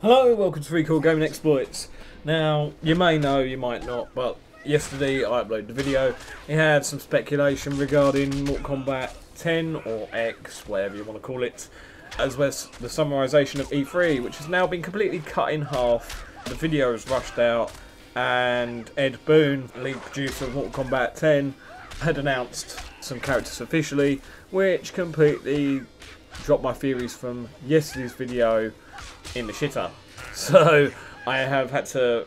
Hello, welcome to Cool Gaming Exploits. Now, you may know, you might not, but yesterday I uploaded a video. It had some speculation regarding Mortal Kombat 10 or X, whatever you want to call it, as well as the summarisation of E3, which has now been completely cut in half. The video is rushed out, and Ed Boon, lead producer of Mortal Kombat 10, had announced some characters officially, which completely dropped my theories from yesterday's video in the shitter. So I have had to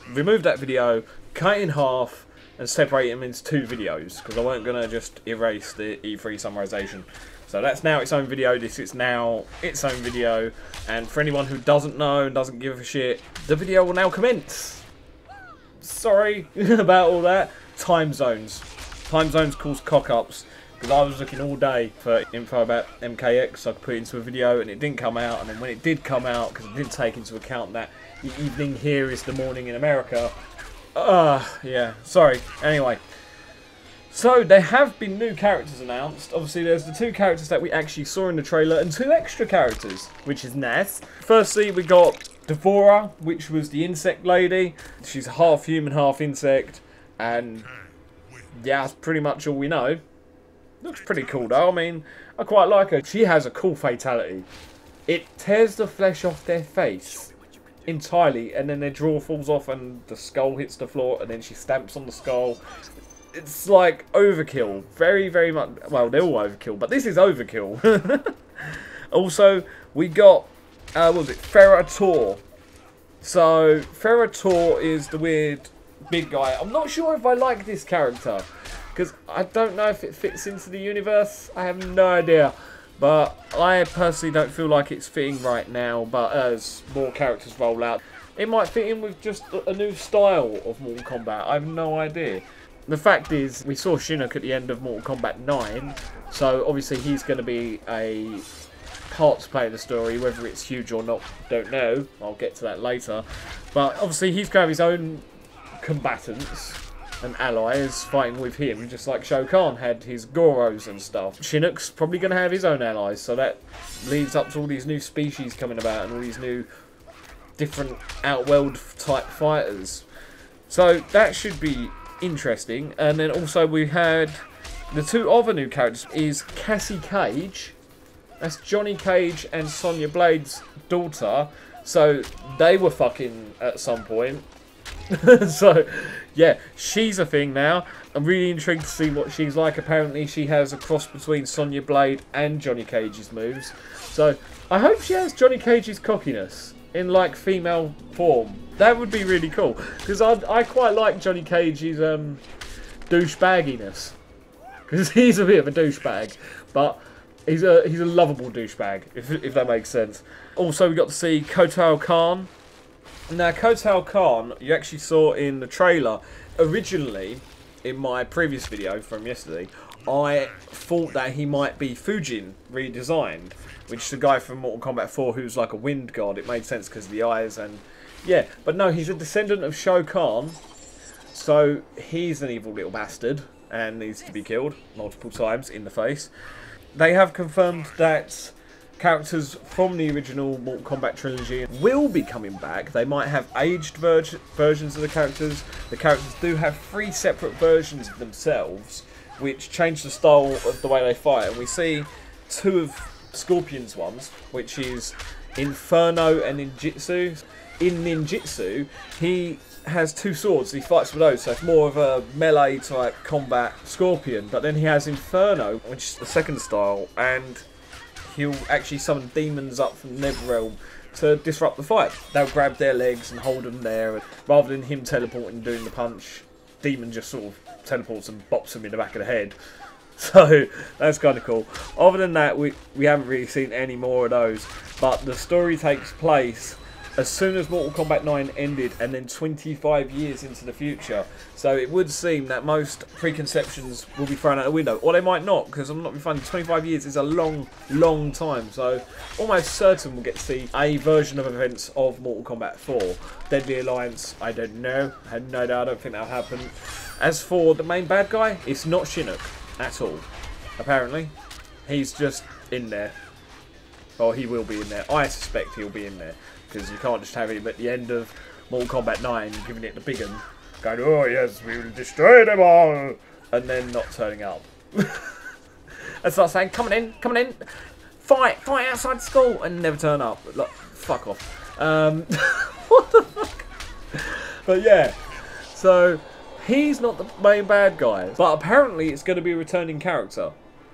remove that video, cut it in half and separate them into two videos because I weren't going to just erase the E3 summarisation. So that's now its own video. This is now its own video, and for anyone who doesn't know and doesn't give a shit, the video will now commence. Sorry about all that. Time zones. Time zones cause cock-ups. Because I was looking all day for info about MKX, so I could put it into a video and it didn't come out. And then when it did come out, because it didn't take into account that the evening here is the morning in America. Yeah, sorry. Anyway. So, there have been new characters announced. Obviously, there's the two characters that we actually saw in the trailer and two extra characters, which is nice. Firstly, we got Devora, which was the insect lady. She's half human, half insect. And yeah, that's pretty much all we know. Looks pretty cool though. I mean, I quite like her. She has a cool fatality. It tears the flesh off their face entirely, and then their jaw falls off and the skull hits the floor, and then she stamps on the skull. It's like overkill. Very, very much. Well, they're all overkill, but this is overkill. Also, we got, what was it? Ferrator. So, Ferrator is the weird big guy. I'm not sure if I like this character, because I don't know if it fits into the universe. I have no idea. But I personally don't feel like it's fitting right now. But as more characters roll out, it might fit in with just a new style of Mortal Kombat. I have no idea. The fact is, we saw Shinnok at the end of Mortal Kombat 9. So obviously he's going to be a part to play in the story. Whether it's huge or not, don't know. I'll get to that later. But obviously he's going to have his own combatants and allies fighting with him, just like Shao Kahn had his Goros and stuff. Shinnok's probably going to have his own allies, so that leads up to all these new species coming about and all these new different outworld type fighters. So that should be interesting. And then also we had the two other new characters is Cassie Cage. That's Johnny Cage and Sonya Blade's daughter. So they were fucking at some point. So, yeah, she's a thing now. I'm really intrigued to see what she's like. Apparently, she has a cross between Sonya Blade and Johnny Cage's moves. So, I hope she has Johnny Cage's cockiness in, like, female form. That would be really cool. Because I quite like Johnny Cage's douchebagginess. Because he's a bit of a douchebag. But he's a lovable douchebag, if that makes sense. Also, we got to see Kotal Kahn. Now, Kotal Kahn, you actually saw in the trailer. Originally, in my previous video from yesterday, I thought that he might be Fujin redesigned, which is the guy from Mortal Kombat 4 who's like a wind god. It made sense because of the eyes and yeah. But no, he's a descendant of Shao Kahn, so he's an evil little bastard and needs to be killed multiple times in the face. They have confirmed that characters from the original Mortal Kombat trilogy will be coming back. They might have aged versions of the characters. The characters do have 3 separate versions of themselves, which change the style of the way they fight. And we see 2 of Scorpion's ones, which is Inferno and Ninjutsu. In Ninjutsu, he has 2 swords. He fights with those, so it's more of a melee type combat Scorpion. But then he has Inferno, which is the second style, and he'll actually summon demons up from the Netherrealm to disrupt the fight. They'll grab their legs and hold them there. Rather than him teleporting and doing the punch, Demon just sort of teleports and bops him in the back of the head. So, that's kind of cool. Other than that, we haven't really seen any more of those. But the story takes place as soon as Mortal Kombat 9 ended, and then 25 years into the future. So it would seem that most preconceptions will be thrown out the window. Or they might not, because I'm not being funny, 25 years is a long, long time. So almost certain we'll get to see a version of events of Mortal Kombat 4. Deadly Alliance, I don't know. I had no doubt, I don't think that'll happen. As for the main bad guy, it's not Shinnok at all, apparently. He's just in there. Or he will be in there. I suspect he'll be in there. because you can't just have him at the end of Mortal Kombat 9 giving it the big one, going, oh yes, we will destroy them all, and then not turning up. And start saying, coming in, fight outside school, and never turn up. Like, fuck off. What the fuck? But yeah, so he's not the main bad guy, but apparently it's going to be a returning character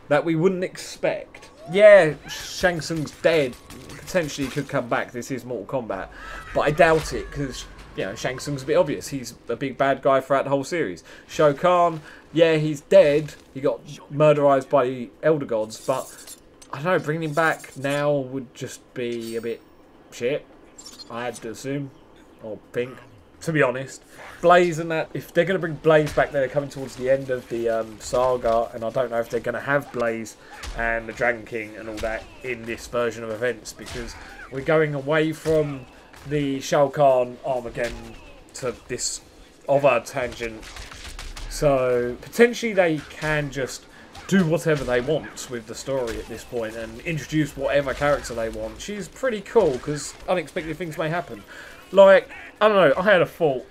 that we wouldn't expect. Yeah, Shang Tsung's dead, potentially could come back, this is Mortal Kombat, but I doubt it, because, you know, Shang Tsung's a bit obvious, he's a big bad guy throughout the whole series. Shao Kahn, yeah, he's dead, he got murderized by the Elder Gods, but, I don't know, bringing him back now would just be a bit shit, I had to assume, or think, to be honest. Blaze and that, if they're going to bring Blaze back, they're coming towards the end of the saga, and I don't know if they're going to have Blaze and the Dragon King and all that in this version of events, because we're going away from the Shao Kahn Armageddon to this other tangent, so potentially they can just do whatever they want with the story at this point and introduce whatever character they want. She's pretty cool, because unexpected things may happen. Like, I don't know, I had a thought.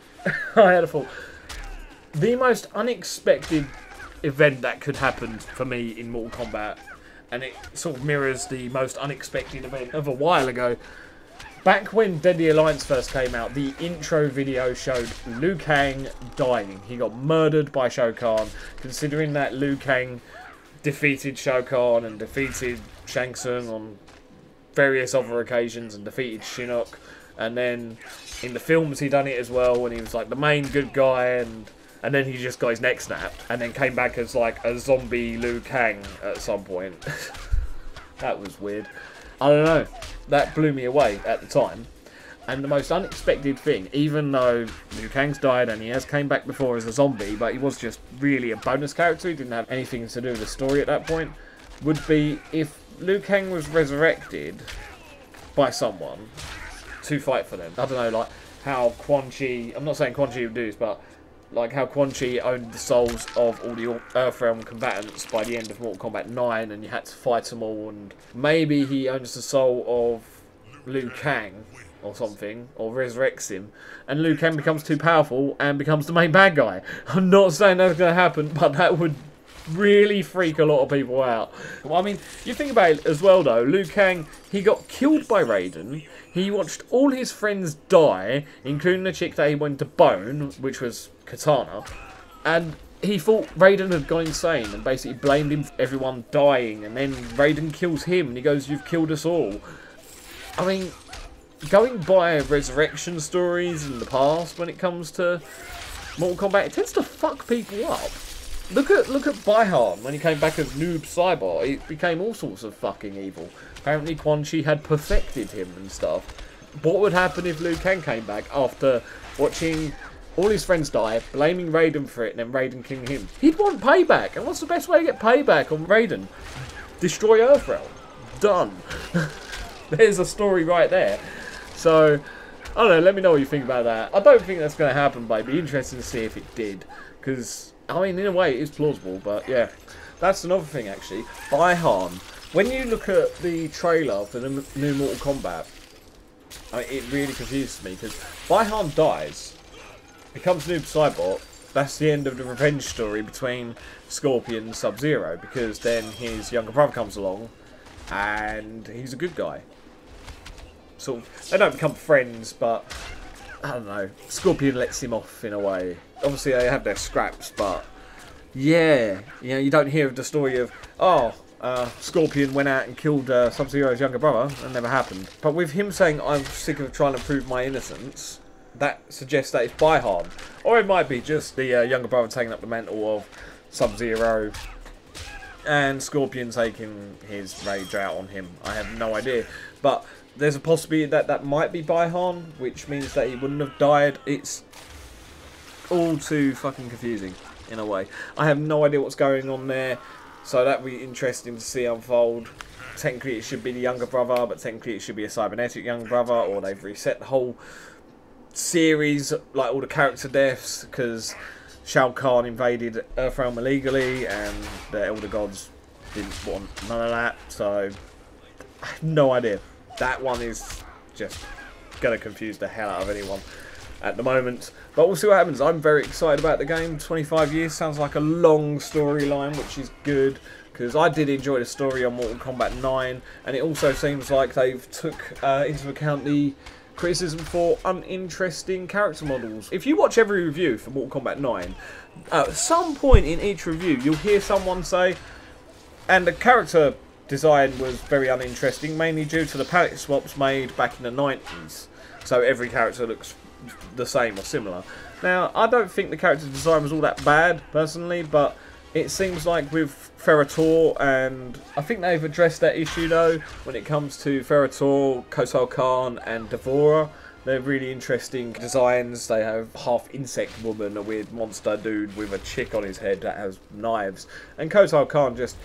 The most unexpected event that could happen for me in Mortal Kombat, and it sort of mirrors the most unexpected event of a while ago. Back when Deadly Alliance first came out, the intro video showed Liu Kang dying. He got murdered by Shao Kahn. Considering that Liu Kang defeated Shao Kahn and defeated Shang Tsung on various other occasions and defeated Shinnok, and then in the films he done it as well when he was like the main good guy, and then he just got his neck snapped and then came back as like a zombie Liu Kang at some point. That was weird. I don't know, that blew me away at the time. And the most unexpected thing, even though Liu Kang's died and he has came back before as a zombie, but he was just really a bonus character, he didn't have anything to do with the story at that point, would be if Liu Kang was resurrected by someone to fight for them. I don't know, like how Quan Chi, I'm not saying Quan Chi would do this, but like how Quan Chi owned the souls of all the Earthrealm combatants by the end of Mortal Kombat 9, and you had to fight them all, and maybe he owns the soul of Liu Kang or something, or resurrects him, and Liu Kang becomes too powerful and becomes the main bad guy. I'm not saying that's going to happen, but that would really freak a lot of people out. Well, I mean, you think about it as well though, Liu Kang, he got killed by Radeon, he watched all his friends die, including the chick that he went to bone, which was Katana, and he thought Radeon had gone insane and basically blamed him for everyone dying, and then Radeon kills him and he goes, you've killed us all. I mean, going by resurrection stories in the past when it comes to Mortal Kombat, it tends to fuck people up. Look at Baihan, when he came back as Noob Saibot, he became all sorts of fucking evil. Apparently Quan Chi had perfected him and stuff. What would happen if Liu Kang came back after watching all his friends die, blaming Raiden for it, and then Raiden killing him? He'd want payback, and what's the best way to get payback on Raiden? Destroy Earthrealm. Done. There's a story right there. So, I don't know, let me know what you think about that. I don't think that's going to happen, but it'd be interesting to see if it did. Because, I mean, in a way, it is plausible, but yeah. That's another thing, actually. Baihan. When you look at the trailer for the new Mortal Kombat, it really confuses me, because Baihan dies, becomes Noob Saibot. That's the end of the revenge story between Scorpion and Sub-Zero, because then his younger brother comes along, and he's a good guy. Sort of, they don't become friends, but I don't know. Scorpion lets him off in a way. Obviously, they have their scraps, but yeah, you know, you don't hear of the story of Scorpion went out and killed Sub-Zero's younger brother. That never happened. But with him saying, I'm sick of trying to prove my innocence, that suggests that it's Baihan, or it might be just the younger brother taking up the mantle of Sub-Zero, and Scorpion taking his rage out on him. I have no idea, but there's a possibility that that might be Baihan, which means that he wouldn't have died. It's all too fucking confusing, in a way. I have no idea what's going on there, so that'd be interesting to see unfold. Technically it should be the younger brother, but technically it should be a cybernetic younger brother, or they've reset the whole series, like all the character deaths, because Shao Kahn invaded Earthrealm illegally, and the Elder Gods didn't want none of that, so I have no idea. That one is just going to confuse the hell out of anyone at the moment. But we'll see what happens. I'm very excited about the game. 25 years sounds like a long storyline, which is good, because I did enjoy the story on Mortal Kombat 9, and it also seems like they've took into account the criticism for uninteresting character models. If you watch every review for Mortal Kombat 9, at some point in each review you'll hear someone say, and the character design was very uninteresting, mainly due to the palette swaps made back in the 90s. So every character looks the same or similar. Now, I don't think the character design was all that bad, personally, but it seems like with Ferrator, and I think they've addressed that issue though, when it comes to Ferrator, Kotal Khan and Devora. They're really interesting designs. They have half insect woman, a weird monster dude with a chick on his head that has knives, and Kotal Khan just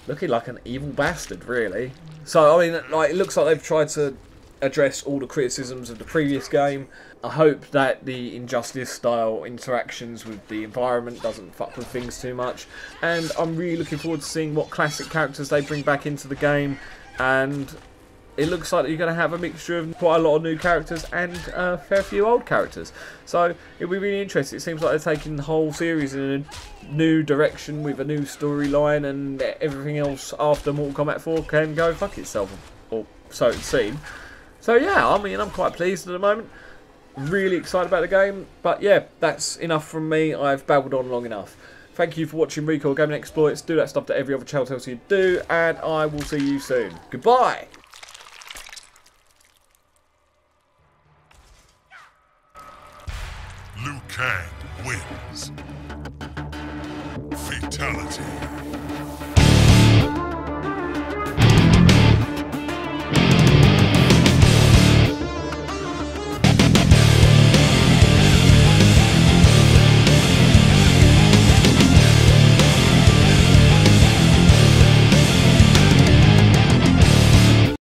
looking like an evil bastard, really. So, I mean, like, it looks like they've tried to address all the criticisms of the previous game. I hope that the Injustice style interactions with the environment doesn't fuck with things too much, and I'm really looking forward to seeing what classic characters they bring back into the game. And it looks like you're going to have a mixture of quite a lot of new characters and a fair few old characters, so it'll be really interesting. It seems like they're taking the whole series in a new direction with a new storyline, and everything else after Mortal Kombat 4 can go fuck itself, or so it seems. So yeah, I mean, I'm quite pleased at the moment. Really excited about the game. But yeah, that's enough from me. I've babbled on long enough. Thank you for watching Recoil Gaming Exploits. Do that stuff that every other channel tells you to do, and I will see you soon. Goodbye! Liu Kang wins. Fatality.